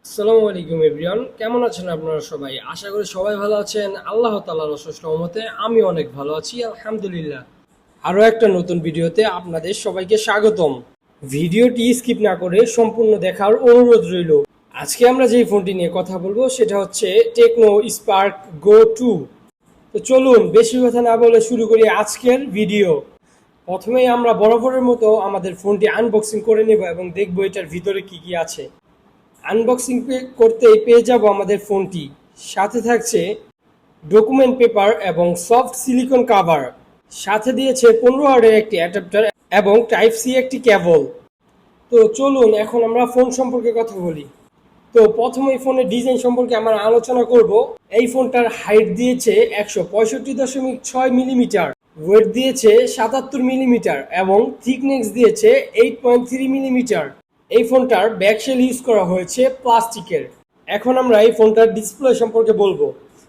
আসসালামু আলাইকুম এভরিওয়ান, কেমন আছেন আপনারা সবাই? আশা করি সবাই ভালো আছেন। আল্লাহ তাআলার অশেষ রহমতে আমি অনেক ভালো আছি, আলহামদুলিল্লাহ। আরও একটা নতুন ভিডিওতে আপনাদের সবাইকে স্বাগতম। ভিডিওটি স্কিপ না করে সম্পূর্ণ দেখার অনুরোধ রইল। আজকে আমরা যেই ফোনটি নিয়ে কথা বলবো সেটা হচ্ছে টেকনো স্পার্ক গো 2। তো চলুন বেশি কথা না বলে শুরু করি আজকের ভিডিও। প্রথমেই আমরা বরাবরের মতো আমাদের ফোনটি আনবক্সিং করে নেব এবং দেখবো এটার ভিতরে কি কি আছে। আনবক্সিং করতেই পেয়ে যাব আমাদের ফোনটি, সাথে থাকছে ডকুমেন্ট পেপার এবং সফট সিলিকন কাভার, সাথে দিয়েছে 15 ওয়াটের একটি অ্যাডাপ্টার এবং টাইপ সি একটি কেবল। তো চলুন এখন আমরা ফোন সম্পর্কে কথা বলি। তো প্রথমে এই ফোনের ডিজাইন সম্পর্কে আমরা আলোচনা করব। এই ফোনটার হাইট দিয়েছে 165.6 মিলিমিটার, ওয়েট দিয়েছে 77 মিলিমিটার এবং থিকনেস দিয়েছে 8.3 মিলিমিটার। এই ফোনটার ব্যাকশেল ইউজ করা হয়েছে প্লাস্টিকের। এখন আমরা এই ফোনটার ডিসপ্লে সম্পর্কে বলবো।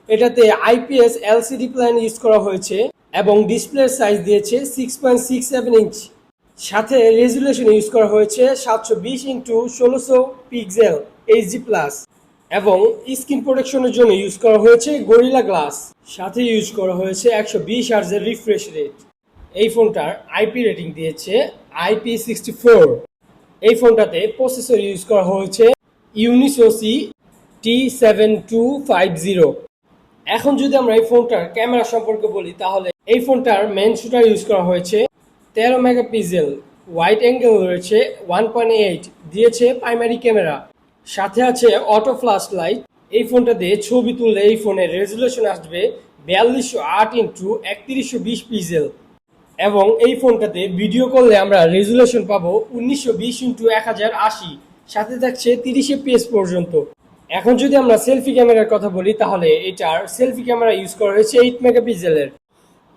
এটাতে আইপিএস এলসিডি প্যানেল ইউজ করা হয়েছে এবং ডিসপ্লের সাইজ দিয়েছে 6.67 ইঞ্চ। সাথে রেজুলেশন ইউজ করা হয়েছে 720x1600 পিক্সেল এইচডি প্লাস এবং স্ক্রিন প্রোটেকশনের জন্য ইউজ করা হয়েছে গরিলা গ্লাস। সাথে ইউজ করা হয়েছে 120 হার্জের রিফ্রেশ রেট। এই ফোনটার আইপি রেটিং দিয়েছে IP64। এই ফোনটাতে প্রসেসর ইউজ করা হয়েছে ইউনিসোসি T7250। এখন যদি আমরা এই ফোনটার ক্যামেরা সম্পর্কে বলি তাহলে এই ফোনটার মেন শুটার ইউজ করা হয়েছে 13 মেগাপিক্সেল, ওয়াইড অ্যাঙ্গেল রয়েছে 1.8, দিয়েছে প্রাইমারি ক্যামেরা, সাথে আছে অটো ফ্ল্যাশ লাইট। এই ফোনটাতে ছবি তুললে এই ফোনের রেজুলেশন আসবে 4208x3120 পিক্সেল এবং এই ফোনটাতে ভিডিও করলে আমরা রেজুলেশন পাবো 1920x1080, সাথে থাকছে 30 fps পর্যন্ত। এখন যদি আমরা সেলফি ক্যামেরার কথা বলি তাহলে এটার সেলফি ক্যামেরা ইউজ করা হয়েছে 8 মেগাপিক্সেলের।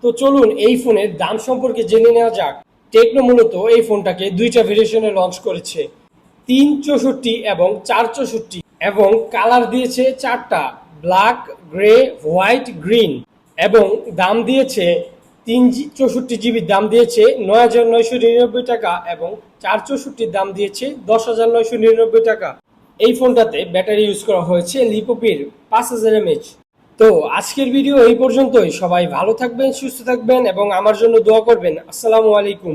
তো চলুন এই ফোনের দাম সম্পর্কে জেনে নেওয়া যাক। টেকনো মূলত এই ফোনটাকে দুইটা ভেরিয়েশনে লঞ্চ করেছে, 364 এবং 464, এবং কালার দিয়েছে চারটা: ব্ল্যাক, গ্রে, হোয়াইট, গ্রিন। এবং দাম দিয়েছে 364 জিবির দাম দিয়েছে 9,999 টাকা এবং 464-র দাম দিয়েছে 10,999 টাকা। এই ফোনটাতে ব্যাটারি ইউজ করা হয়েছে লিপোপির 5000 mAh। তো আজকের ভিডিও এই পর্যন্তই। সবাই ভালো থাকবেন, সুস্থ থাকবেন এবং আমার জন্য দোয়া করবেন। আসসালামু আলাইকুম।